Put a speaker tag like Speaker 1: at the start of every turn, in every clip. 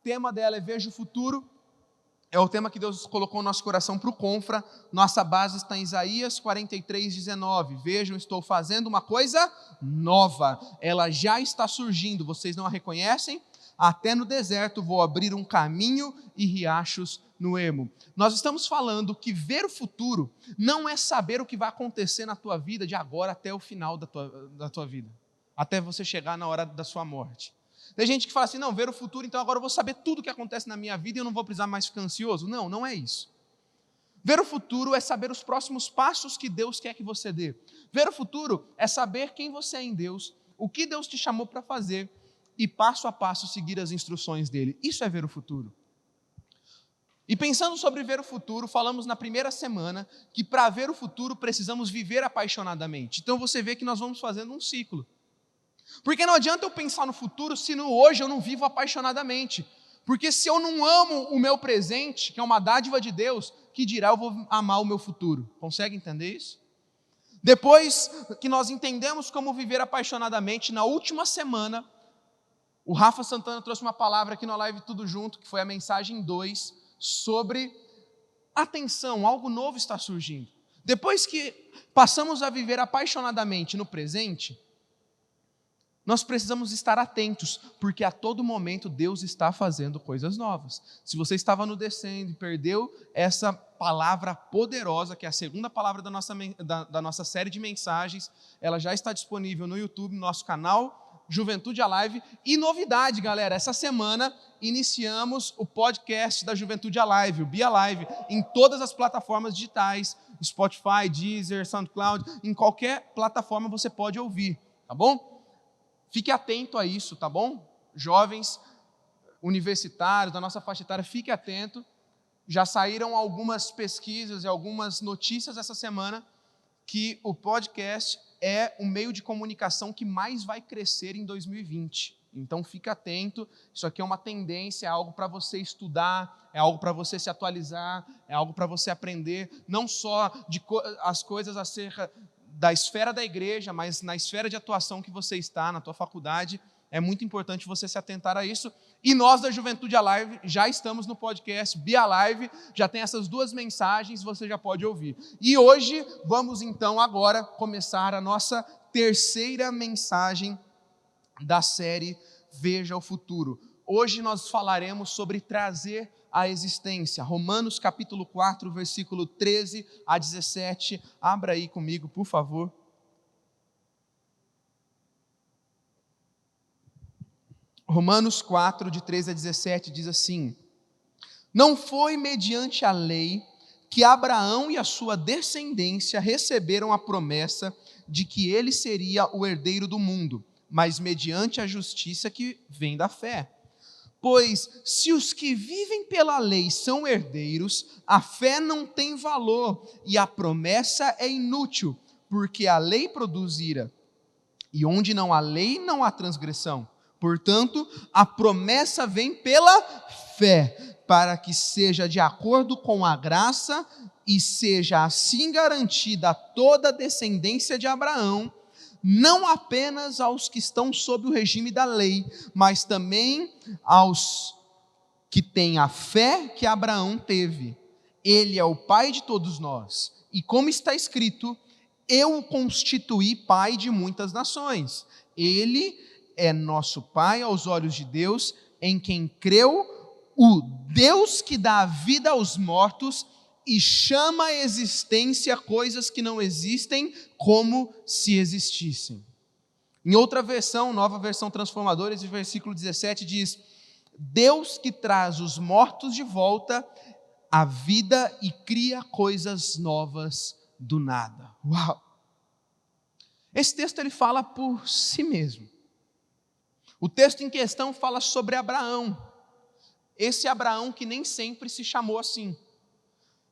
Speaker 1: tema dela é Veja o Futuro. É o tema que Deus colocou no nosso coração para o Confra. Nossa base está em Isaías 43:19. Vejam, estou fazendo uma coisa nova. Ela já está surgindo. Vocês não a reconhecem? Até no deserto vou abrir um caminho e riachos no ermo. Nós estamos falando que ver o futuro não é saber o que vai acontecer na tua vida de agora até o final da tua vida. Até você chegar na hora da sua morte. Tem gente que fala assim, não, ver o futuro, então agora eu vou saber tudo o que acontece na minha vida e eu não vou precisar mais ficar ansioso. Não, não é isso. Ver o futuro é saber os próximos passos que Deus quer que você dê. Ver o futuro é saber quem você é em Deus, o que Deus te chamou para fazer e passo a passo seguir as instruções dele. Isso é ver o futuro. E pensando sobre ver o futuro, falamos na primeira semana que para ver o futuro precisamos viver apaixonadamente. Então você vê que nós vamos fazendo um ciclo. Porque não adianta eu pensar no futuro se no hoje eu não vivo apaixonadamente. Porque se eu não amo o meu presente, que é uma dádiva de Deus, que dirá eu vou amar o meu futuro? Consegue entender isso? Depois que nós entendemos como viver apaixonadamente, na última semana, o Rafa Santana trouxe uma palavra aqui na live Tudo Junto, que foi a mensagem 2, sobre atenção, algo novo está surgindo. Depois que passamos a viver apaixonadamente no presente, nós precisamos estar atentos, porque a todo momento Deus está fazendo coisas novas. Se você estava no descendo e perdeu essa palavra poderosa, que é a segunda palavra da nossa série de mensagens, ela já está disponível no YouTube, no nosso canal Juventude Alive. E novidade, galera, essa semana iniciamos o podcast da Juventude Alive, o Be Alive, em todas as plataformas digitais, Spotify, Deezer, SoundCloud, em qualquer plataforma você pode ouvir, tá bom? Fique atento a isso, tá bom? Jovens, universitários, da nossa faixa etária, fique atento. Já saíram algumas pesquisas e algumas notícias essa semana que o podcast é o meio de comunicação que mais vai crescer em 2020. Então fique atento, isso aqui é uma tendência, é algo para você estudar, é algo para você se atualizar, é algo para você aprender, não só as coisas acerca da esfera da igreja, mas na esfera de atuação que você está, na tua faculdade, é muito importante você se atentar a isso. E nós da Juventude Alive já estamos no podcast Be Alive, já tem essas duas mensagens, você já pode ouvir. E hoje, vamos então agora começar a nossa terceira mensagem da série Veja o Futuro. Hoje nós falaremos sobre trazer a existência. Romanos capítulo 4, versículo 13 a 17. Abra aí comigo, por favor. Romanos 4, de 13 a 17, diz assim: Não foi mediante a lei que Abraão e a sua descendência receberam a promessa de que ele seria o herdeiro do mundo, mas mediante a justiça que vem da fé. Pois, se os que vivem pela lei são herdeiros, a fé não tem valor e a promessa é inútil, porque a lei produz ira. E onde não há lei, não há transgressão. Portanto, a promessa vem pela fé, para que seja de acordo com a graça e seja assim garantida a toda a descendência de Abraão, não apenas aos que estão sob o regime da lei, mas também aos que têm a fé que Abraão teve. Ele é o pai de todos nós. E como está escrito, eu o constituí pai de muitas nações. Ele é nosso pai aos olhos de Deus, em quem creu o Deus que dá a vida aos mortos e chama à existência coisas que não existem como se existissem. Em outra versão, nova versão transformadora, esse versículo 17 diz: Deus que traz os mortos de volta à vida e cria coisas novas do nada. Uau! Esse texto ele fala por si mesmo. O texto em questão fala sobre Abraão. Esse Abraão que nem sempre se chamou assim.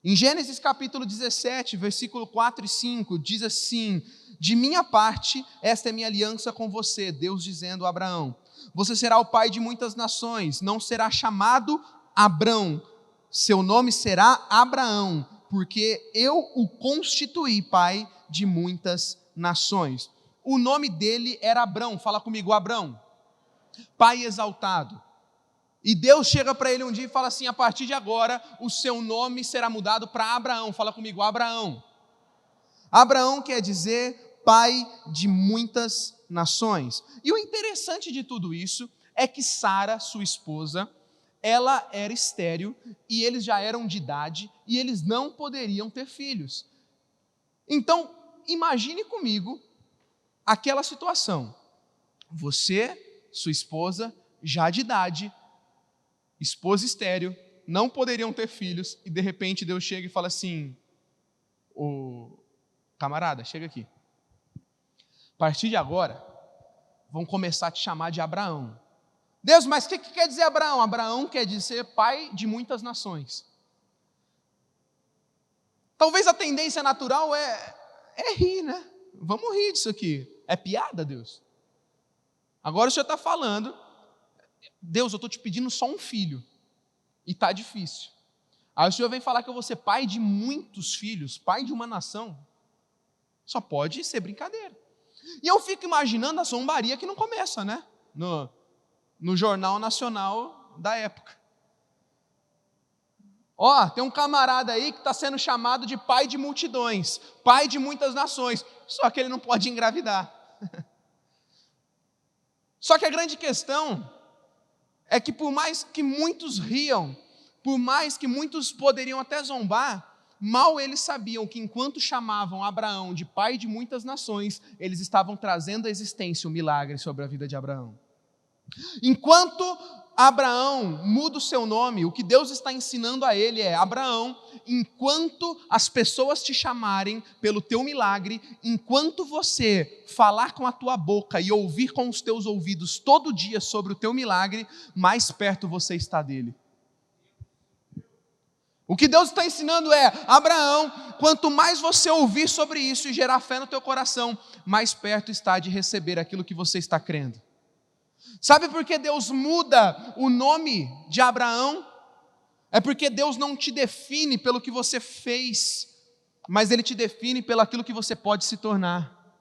Speaker 1: Em Gênesis capítulo 17, versículo 4 e 5, diz assim: De minha parte, esta é minha aliança com você, Deus dizendo a Abraão: Você será o pai de muitas nações, não será chamado Abrão, seu nome será Abraão, porque eu o constituí pai de muitas nações. O nome dele era Abrão, fala comigo, Abrão, pai exaltado. E Deus chega para ele um dia e fala assim: a partir de agora, o seu nome será mudado para Abraão. Fala comigo, Abraão. Abraão quer dizer pai de muitas nações. E o interessante de tudo isso é que Sara, sua esposa, ela era estéril e eles já eram de idade e eles não poderiam ter filhos. Então, imagine comigo aquela situação. Você, sua esposa, já de idade, esposa estéril, não poderiam ter filhos e de repente Deus chega e fala assim: ô camarada, chega aqui. A partir de agora, vão começar a te chamar de Abraão. Deus, mas o que quer dizer Abraão? Abraão quer dizer pai de muitas nações. Talvez a tendência natural é rir, né? Vamos rir disso aqui. É piada, Deus? Agora o Senhor está falando: Deus, eu estou te pedindo só um filho. E está difícil. Aí o Senhor vem falar que eu vou ser pai de muitos filhos, pai de uma nação. Só pode ser brincadeira. E eu fico imaginando a zombaria que não começa, né? No Jornal Nacional da época. Ó, tem um camarada aí que está sendo chamado de pai de multidões, pai de muitas nações, só que ele não pode engravidar. Só que a grande questão é que por mais que muitos riam, por mais que muitos poderiam até zombar, mal eles sabiam que enquanto chamavam Abraão de pai de muitas nações, eles estavam trazendo à existência o milagre sobre a vida de Abraão. Enquanto Abraão muda o seu nome, o que Deus está ensinando a ele é: Abraão, enquanto as pessoas te chamarem pelo teu milagre, enquanto você falar com a tua boca e ouvir com os teus ouvidos todo dia sobre o teu milagre, mais perto você está dele. O que Deus está ensinando é: Abraão, quanto mais você ouvir sobre isso e gerar fé no teu coração, mais perto está de receber aquilo que você está crendo. Sabe por que Deus muda o nome de Abraão? É porque Deus não te define pelo que você fez, mas Ele te define pelo aquilo que você pode se tornar.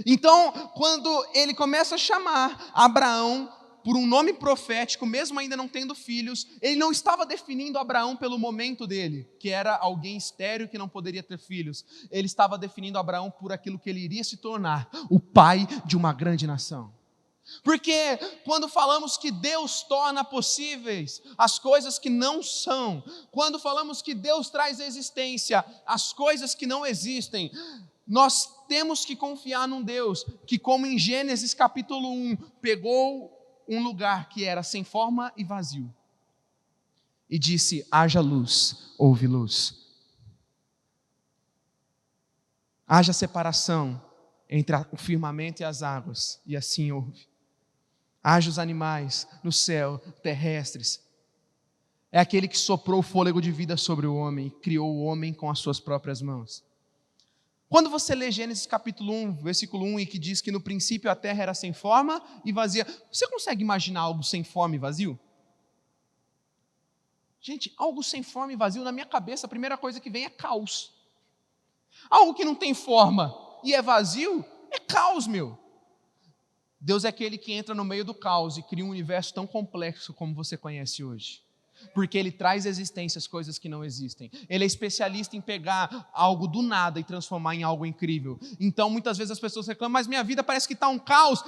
Speaker 1: Então, quando Ele começa a chamar Abraão por um nome profético, mesmo ainda não tendo filhos, Ele não estava definindo Abraão pelo momento dele, que era alguém estéril que não poderia ter filhos. Ele estava definindo Abraão por aquilo que ele iria se tornar, o pai de uma grande nação. Porque quando falamos que Deus torna possíveis as coisas que não são, quando falamos que Deus traz à existência as coisas que não existem, nós temos que confiar num Deus que, como em Gênesis capítulo 1, pegou um lugar que era sem forma e vazio e disse: haja luz, houve luz. Haja separação entre o firmamento e as águas, e assim houve. Haja os animais no céu, terrestres. É aquele que soprou o fôlego de vida sobre o homem e criou o homem com as suas próprias mãos. Quando você lê Gênesis capítulo 1, versículo 1, e que diz que no princípio a terra era sem forma e vazia, você consegue imaginar algo sem forma e vazio? Gente, algo sem forma e vazio, na minha cabeça, a primeira coisa que vem é caos. Algo que não tem forma e é vazio, é caos, meu. Deus é aquele que entra no meio do caos e cria um universo tão complexo como você conhece hoje. Porque Ele traz à existência as coisas que não existem. Ele é especialista em pegar algo do nada e transformar em algo incrível. Então, muitas vezes as pessoas reclamam: mas minha vida parece que está um caos,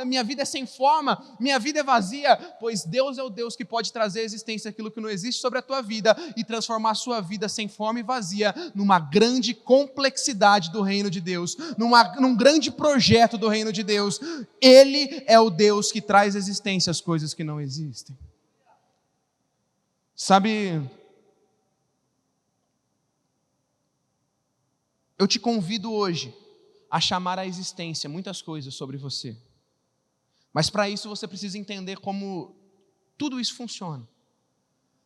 Speaker 1: minha vida é sem forma, minha vida é vazia. Pois Deus é o Deus que pode trazer à existência aquilo que não existe sobre a tua vida e transformar a sua vida sem forma e vazia numa grande complexidade do reino de Deus, num grande projeto do reino de Deus. Ele é o Deus que traz à existência as coisas que não existem. Sabe, eu te convido hoje a chamar à existência muitas coisas sobre você. Mas para isso você precisa entender como tudo isso funciona.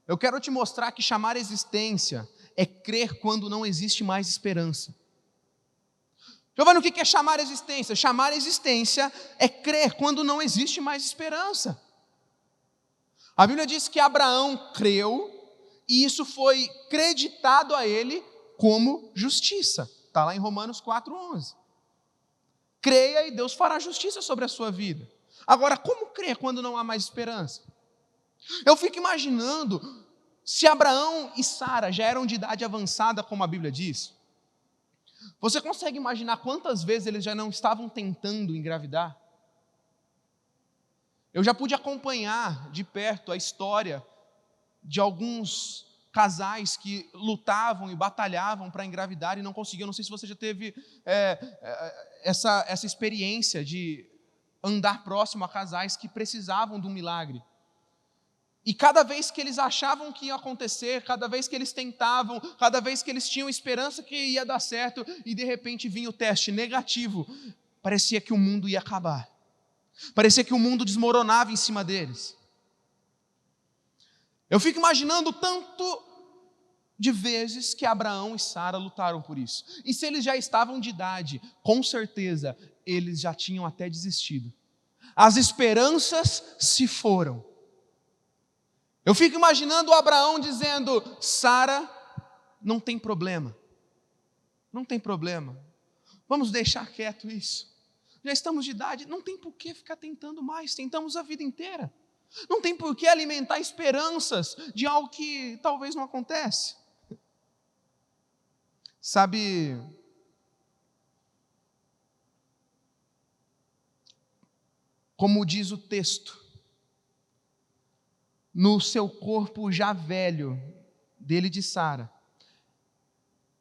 Speaker 1: Eu quero te mostrar que chamar à existência é crer quando não existe mais esperança. Giovanni, o que é chamar à existência? Chamar à existência é crer quando não existe mais esperança. A Bíblia diz que Abraão creu e isso foi creditado a ele como justiça. Está lá em Romanos 4:11. Creia e Deus fará justiça sobre a sua vida. Agora, como crer quando não há mais esperança? Eu fico imaginando, se Abraão e Sara já eram de idade avançada, como a Bíblia diz, você consegue imaginar quantas vezes eles já não estavam tentando engravidar? Eu já pude acompanhar de perto a história de alguns casais que lutavam e batalhavam para engravidar e não conseguiam. Não sei se você já teve essa experiência de andar próximo a casais que precisavam de um milagre. E cada vez que eles achavam que ia acontecer, cada vez que eles tentavam, cada vez que eles tinham esperança que ia dar certo, e de repente vinha o teste negativo, parecia que o mundo ia acabar. Parecia que o mundo desmoronava em cima deles. Eu fico imaginando tanto de vezes que Abraão e Sara lutaram por isso. E se eles já estavam de idade, com certeza eles já tinham até desistido. As esperanças se foram. Eu fico imaginando Abraão dizendo: Sara, não tem problema. Não tem problema. Vamos deixar quieto isso. Já estamos de idade, não tem por que ficar tentando mais, tentamos a vida inteira. Não tem por que alimentar esperanças de algo que talvez não acontece. Sabe, como diz o texto, no seu corpo já velho, dele de Sara,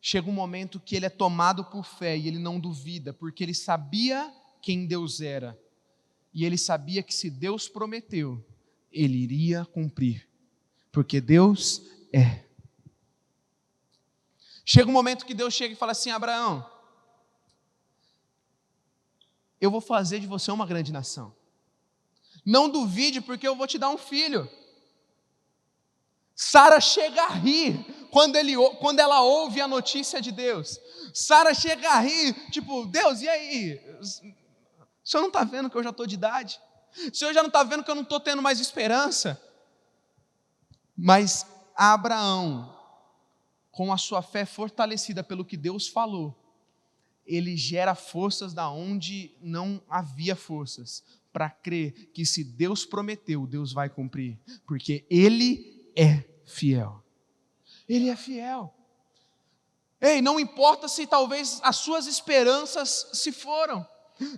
Speaker 1: chega um momento que ele é tomado por fé e ele não duvida, porque ele sabia quem Deus era, e ele sabia que se Deus prometeu, ele iria cumprir, porque Deus é. Chega um momento que Deus chega e fala assim: Abraão, eu vou fazer de você uma grande nação, não duvide, porque eu vou te dar um filho. Sara chega a rir quando ela ouve a notícia de Deus. Sara chega a rir, tipo: Deus, e aí? O senhor não está vendo que eu já estou de idade? O senhor já não está vendo que eu não estou tendo mais esperança? Mas Abraão, com a sua fé fortalecida pelo que Deus falou, ele gera forças da onde não havia forças, para crer que se Deus prometeu, Deus vai cumprir, porque Ele é fiel. Ele é fiel. Ei, não importa se talvez as suas esperanças se foram.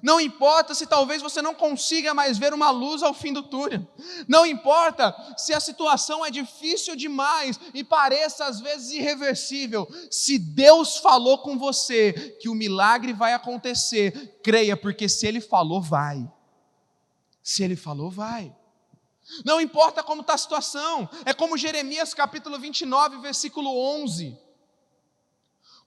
Speaker 1: Não importa se talvez você não consiga mais ver uma luz ao fim do túnel. Não importa se a situação é difícil demais e pareça às vezes irreversível. Se Deus falou com você que o milagre vai acontecer, creia, porque se Ele falou, vai. Se Ele falou, vai. Não importa como está a situação. É como Jeremias capítulo 29, versículo 11.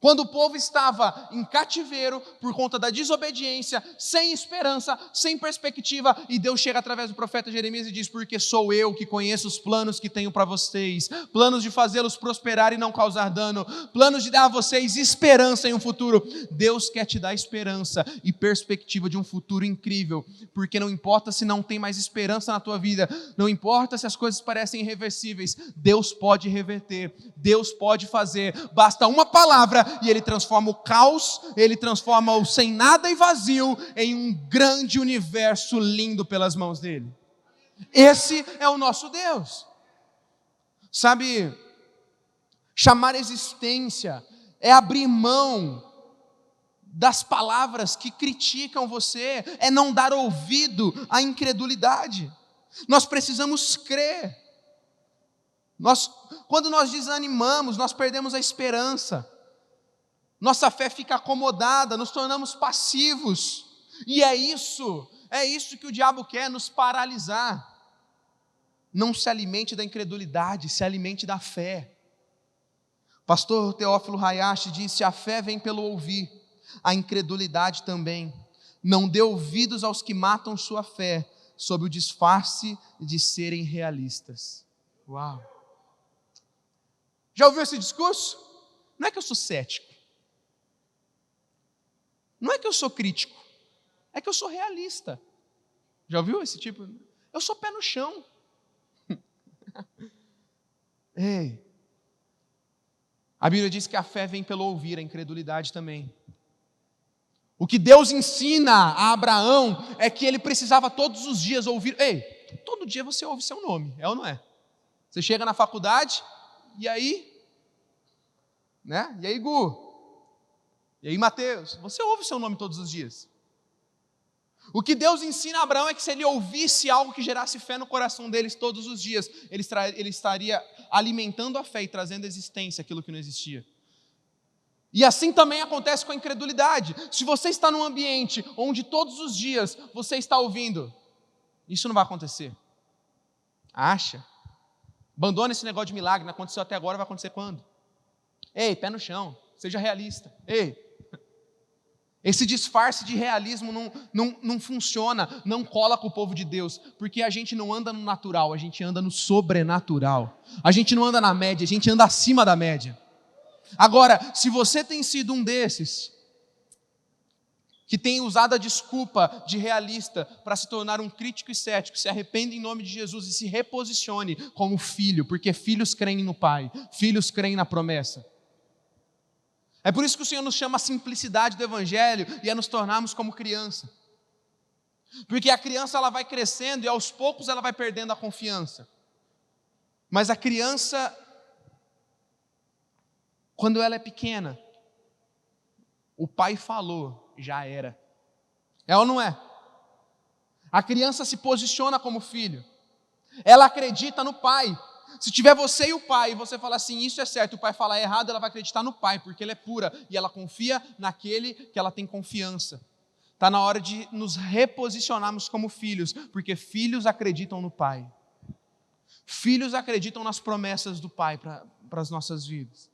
Speaker 1: Quando o povo estava em cativeiro por conta da desobediência, sem esperança, sem perspectiva, e Deus chega através do profeta Jeremias e diz: porque sou eu que conheço os planos que tenho para vocês, planos de fazê-los prosperar e não causar dano, planos de dar a vocês esperança em um futuro. Deus quer te dar esperança e perspectiva de um futuro incrível, porque não importa se não tem mais esperança na tua vida, não importa se as coisas parecem irreversíveis, Deus pode reverter, Deus pode fazer, basta uma palavra e Ele transforma o caos, Ele transforma o sem nada e vazio em um grande universo lindo pelas mãos dEle. Esse é o nosso Deus. Sabe, chamar existência é abrir mão das palavras que criticam você, é não dar ouvido à incredulidade. Nós precisamos crer. Quando nós desanimamos, nós perdemos a esperança. Nossa fé fica acomodada, nos tornamos passivos. E é isso que o diabo quer, nos paralisar. Não se alimente da incredulidade, se alimente da fé. Pastor Teófilo Hayashi disse: a fé vem pelo ouvir, a incredulidade também. Não dê ouvidos aos que matam sua fé, sob o disfarce de serem realistas. Uau! Já ouviu esse discurso? Não é que eu sou cético. Não é que eu sou crítico, é que eu sou realista. Já ouviu esse tipo? Eu sou pé no chão. Ei, a Bíblia diz que a fé vem pelo ouvir, a incredulidade também. O que Deus ensina a Abraão é que ele precisava todos os dias ouvir. Ei, todo dia você ouve seu nome, é ou não é? Você chega na faculdade, e aí, né? E aí, Gu? E aí, Mateus? Você ouve seu nome todos os dias. O que Deus ensina a Abraão é que se ele ouvisse algo que gerasse fé no coração deles todos os dias, ele estaria alimentando a fé e trazendo existência aquilo que não existia. E assim também acontece com a incredulidade. Se você está num ambiente onde todos os dias você está ouvindo, isso não vai acontecer. Acha? Abandona esse negócio de milagre, não aconteceu até agora, vai acontecer quando? Ei, pé no chão, seja realista. Ei, esse disfarce de realismo não funciona, não cola com o povo de Deus, porque a gente não anda no natural, a gente anda no sobrenatural. A gente não anda na média, a gente anda acima da média. Agora, se você tem sido um desses, que tem usado a desculpa de realista para se tornar um crítico e cético, se arrependa em nome de Jesus e se reposicione como filho, porque filhos creem no Pai, filhos creem na promessa. É por isso que o Senhor nos chama a simplicidade do Evangelho e a nos tornarmos como criança. Porque a criança ela vai crescendo e aos poucos ela vai perdendo a confiança. Mas a criança, quando ela é pequena, o pai falou, já era. É ou não é? A criança se posiciona como filho. Ela acredita no pai. Se tiver você e o pai, e você falar assim, isso é certo, e o pai falar errado, ela vai acreditar no pai, porque ela é pura, e ela confia naquele que ela tem confiança. Está na hora de nos reposicionarmos como filhos, porque filhos acreditam no pai. Filhos acreditam nas promessas do pai para as nossas vidas.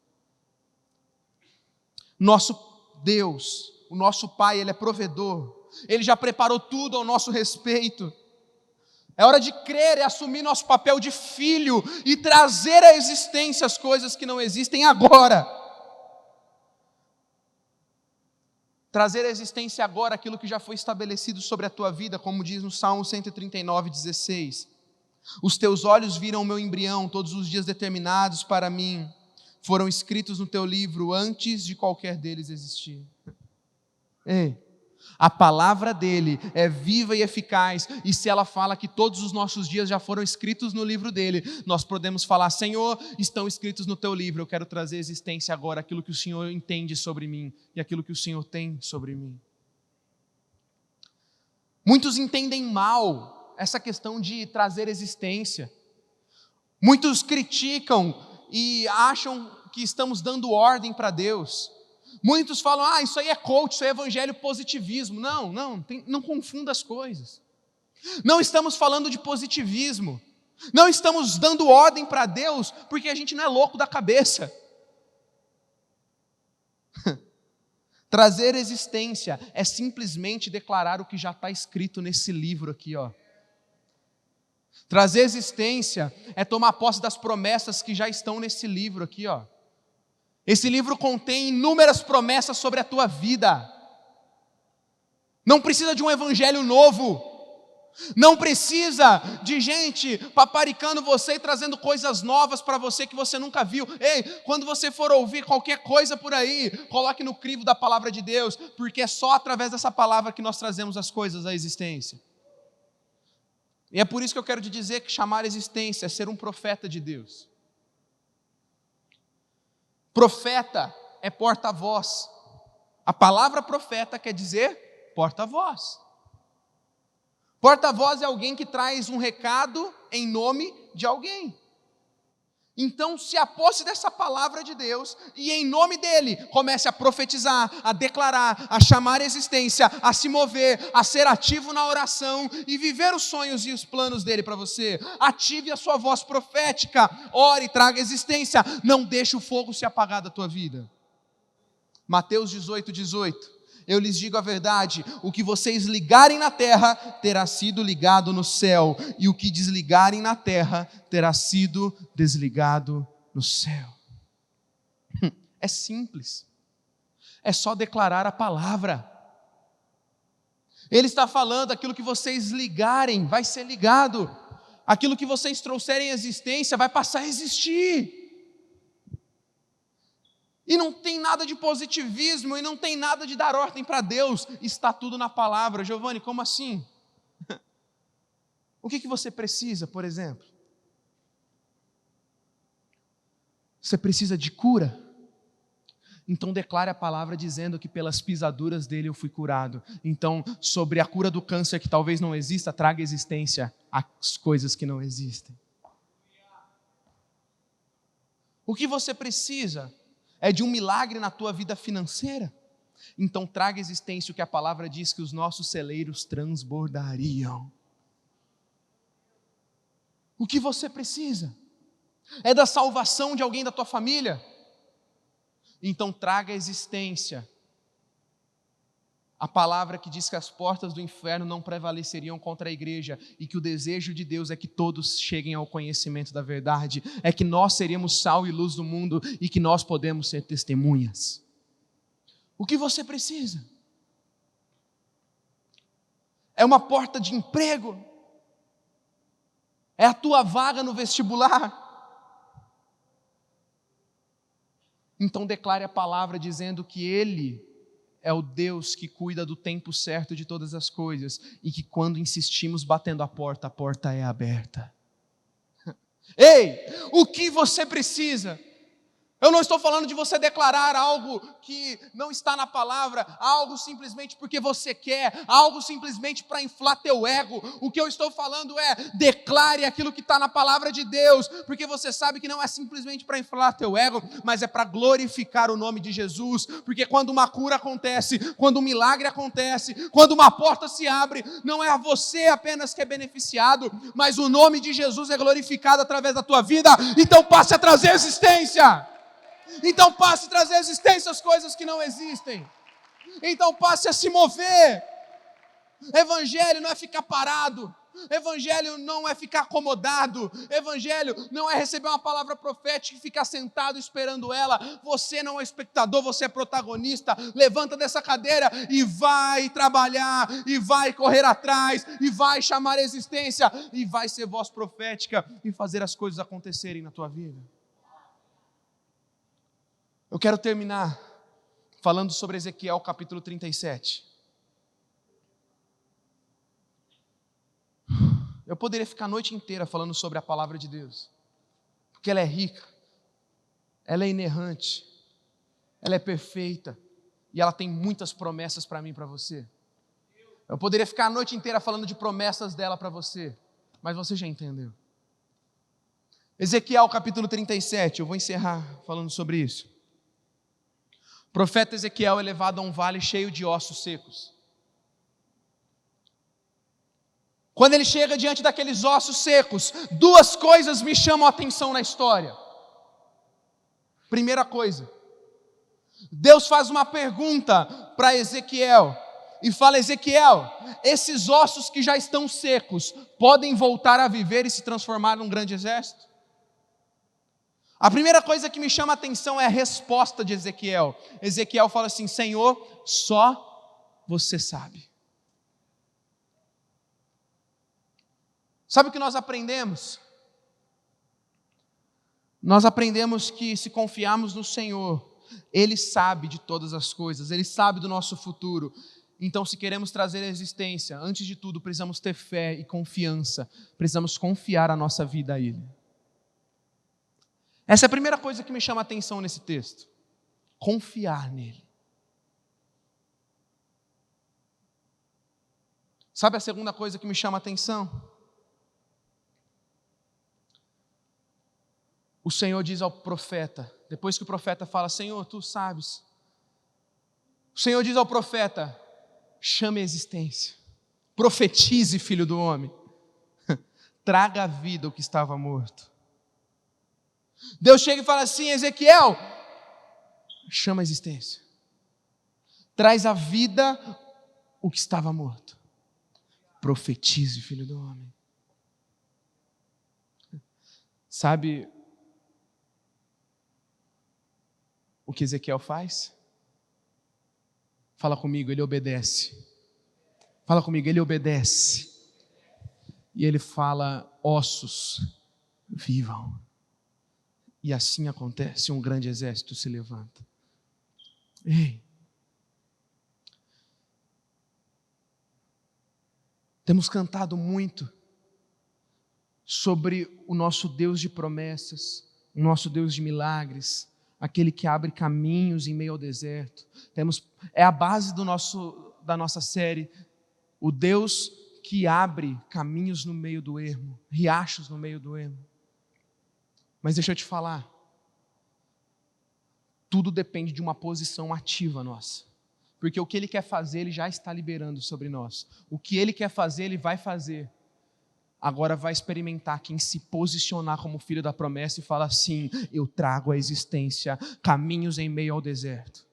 Speaker 1: Nosso Deus, o nosso Pai, Ele é provedor, Ele já preparou tudo ao nosso respeito. É hora de crer e assumir nosso papel de filho e trazer à existência as coisas que não existem agora. Trazer à existência agora aquilo que já foi estabelecido sobre a tua vida, como diz no Salmo 139:16. Os teus olhos viram o meu embrião, todos os dias determinados para mim foram escritos no teu livro antes de qualquer deles existir. Ei, a palavra dele é viva e eficaz, e se ela fala que todos os nossos dias já foram escritos no livro dele, nós podemos falar, Senhor, estão escritos no teu livro, eu quero trazer à existência agora aquilo que o Senhor entende sobre mim, e aquilo que o Senhor tem sobre mim. Muitos entendem mal essa questão de trazer existência. Muitos criticam e acham que estamos dando ordem para Deus. Muitos falam, isso aí é coach, isso aí é evangelho positivismo. Não confunda as coisas. Não estamos falando de positivismo. Não estamos dando ordem para Deus, porque a gente não é louco da cabeça. Trazer existência é simplesmente declarar o que já está escrito nesse livro aqui, ó. Trazer existência é tomar posse das promessas que já estão nesse livro aqui, ó. Esse livro contém inúmeras promessas sobre a tua vida. Não precisa de um evangelho novo. Não precisa de gente paparicando você e trazendo coisas novas para você que você nunca viu. Ei, quando você for ouvir qualquer coisa por aí, coloque no crivo da palavra de Deus, porque é só através dessa palavra que nós trazemos as coisas à existência. E é por isso que eu quero te dizer que chamar existência é ser um profeta de Deus. Profeta é porta-voz. A palavra profeta quer dizer porta-voz. Porta-voz é alguém que traz um recado em nome de alguém. Então, se aposse dessa palavra de Deus e em nome dele comece a profetizar, a declarar, a chamar a existência, a se mover, a ser ativo na oração e viver os sonhos e os planos dele para você. Ative a sua voz profética, ore, traga existência, não deixe o fogo se apagar da tua vida. Mateus 18:18. Eu lhes digo a verdade, o que vocês ligarem na terra terá sido ligado no céu, e o que desligarem na terra terá sido desligado no céu. É simples, é só declarar a palavra. Ele está falando, aquilo que vocês ligarem vai ser ligado, aquilo que vocês trouxerem à existência vai passar a existir. E não tem nada de positivismo, e não tem nada de dar ordem para Deus, está tudo na palavra. Giovanni, como assim? O que você precisa, por exemplo? Você precisa de cura? Então declare a palavra dizendo que pelas pisaduras dele eu fui curado. Então, sobre a cura do câncer que talvez não exista, traga existência às coisas que não existem. O que você precisa é de um milagre na tua vida financeira? Então traga existência o que a palavra diz que os nossos celeiros transbordariam. O que você precisa é da salvação de alguém da tua família? Então traga existência a palavra que diz que as portas do inferno não prevaleceriam contra a igreja e que o desejo de Deus é que todos cheguem ao conhecimento da verdade, é que nós seríamos sal e luz do mundo e que nós podemos ser testemunhas. O que você precisa? É uma porta de emprego? É a tua vaga no vestibular? Então declare a palavra dizendo que Ele é o Deus que cuida do tempo certo de todas as coisas e que quando insistimos batendo a porta é aberta. Ei, o que você precisa? Eu não estou falando de você declarar algo que não está na palavra, algo simplesmente porque você quer, algo simplesmente para inflar teu ego. O que eu estou falando é, declare aquilo que está na palavra de Deus, porque você sabe que não é simplesmente para inflar teu ego, mas é para glorificar o nome de Jesus, porque quando uma cura acontece, quando um milagre acontece, quando uma porta se abre, não é você apenas que é beneficiado, mas o nome de Jesus é glorificado através da tua vida, então passe a trazer existência. Então passe a trazer existência às coisas que não existem. Então passe a se mover. Evangelho não é ficar parado. Evangelho não é ficar acomodado. Evangelho não é receber uma palavra profética e ficar sentado esperando ela. Você não é espectador, você é protagonista. Levanta dessa cadeira e vai trabalhar, e vai correr atrás, e vai chamar a existência, e vai ser voz profética e fazer as coisas acontecerem na tua vida. Eu quero terminar falando sobre Ezequiel capítulo 37. Eu poderia ficar a noite inteira falando sobre a palavra de Deus, porque ela é rica, ela é inerrante, ela é perfeita, e ela tem muitas promessas para mim e para você. Eu poderia ficar a noite inteira falando de promessas dela para você, mas você já entendeu. Ezequiel capítulo 37, eu vou encerrar falando sobre isso. O profeta Ezequiel é levado a um vale cheio de ossos secos. Quando ele chega diante daqueles ossos secos, duas coisas me chamam a atenção na história. Primeira coisa, Deus faz uma pergunta para Ezequiel e fala: Ezequiel, esses ossos que já estão secos podem voltar a viver e se transformar num grande exército? A primeira coisa que me chama a atenção é a resposta de Ezequiel. Ezequiel fala assim: Senhor, só você sabe. Sabe o que nós aprendemos? Nós aprendemos que se confiarmos no Senhor, Ele sabe de todas as coisas, Ele sabe do nosso futuro. Então, se queremos trazer a existência, antes de tudo, precisamos ter fé e confiança. Precisamos confiar a nossa vida a Ele. Essa é a primeira coisa que me chama a atenção nesse texto. Confiar nele. Sabe a segunda coisa que me chama a atenção? O Senhor diz ao profeta, depois que o profeta fala: Senhor, tu sabes. O Senhor diz ao profeta: chame a existência. Profetize, filho do homem. Traga à vida o que estava morto. Deus chega e fala assim: Ezequiel, chama a existência. Traz à vida o que estava morto. Profetize, filho do homem. Sabe o que Ezequiel faz? Fala comigo, ele obedece. Fala comigo, ele obedece. E ele fala: ossos, vivam. E assim acontece, um grande exército se levanta. Ei, temos cantado muito sobre o nosso Deus de promessas, o nosso Deus de milagres, aquele que abre caminhos em meio ao deserto. É a base da nossa série, o Deus que abre caminhos no meio do ermo, riachos no meio do ermo. Mas deixa eu te falar, tudo depende de uma posição ativa nossa, porque o que Ele quer fazer, Ele já está liberando sobre nós. O que Ele quer fazer, Ele vai fazer. Agora vai experimentar quem se posicionar como filho da promessa e fala assim: eu trago à existência caminhos em meio ao deserto.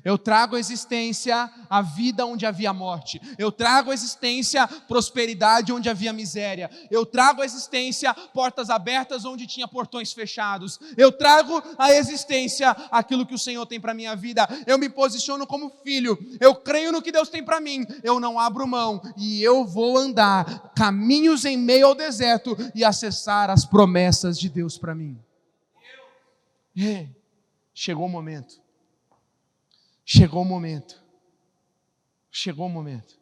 Speaker 1: Eu trago à existência a vida onde havia morte. Eu trago à existência prosperidade onde havia miséria. Eu trago à existência portas abertas onde tinha portões fechados. Eu trago à existência aquilo que o Senhor tem para a minha vida. Eu me posiciono como filho. Eu creio no que Deus tem para mim. Eu não abro mão e eu vou andar caminhos em meio ao deserto e acessar as promessas de Deus para mim. Chegou o momento. Chegou o momento. Chegou o momento.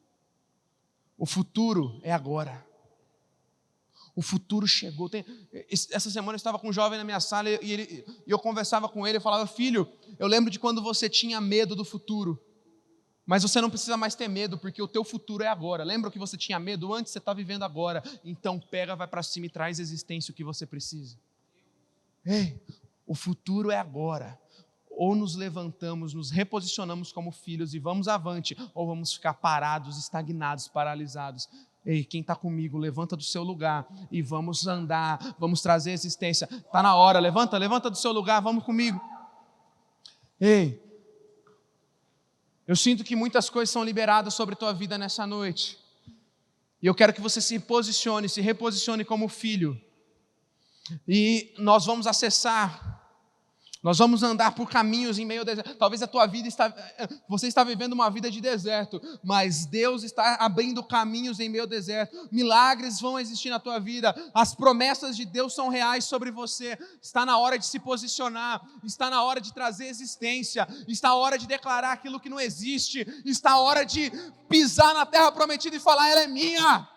Speaker 1: O futuro é agora. O futuro chegou. Essa semana eu estava com um jovem na minha sala e eu conversava com ele e falava: filho, eu lembro de quando você tinha medo do futuro, mas você não precisa mais ter medo, porque o teu futuro é agora. Lembra que você tinha medo antes? Você está vivendo agora. Então pega, vai para cima e traz à existência o que você precisa. O futuro é agora. Ou nos levantamos, nos reposicionamos como filhos e vamos avante, ou vamos ficar parados, estagnados, paralisados. Ei, quem está comigo, levanta do seu lugar e vamos andar, vamos trazer existência. Está na hora, levanta do seu lugar, vamos comigo. Ei, eu sinto que muitas coisas são liberadas sobre a tua vida nessa noite. E eu quero que você se posicione, se reposicione como filho. E nós vamos acessar. Nós vamos andar por caminhos em meio ao deserto. Talvez a tua vida você está vivendo uma vida de deserto, mas Deus está abrindo caminhos em meio ao deserto. Milagres vão existir na tua vida. As promessas de Deus são reais sobre você. Está na hora de se posicionar. Está na hora de trazer existência. Está na hora de declarar aquilo que não existe. Está na hora de pisar na terra prometida e falar: ela é minha.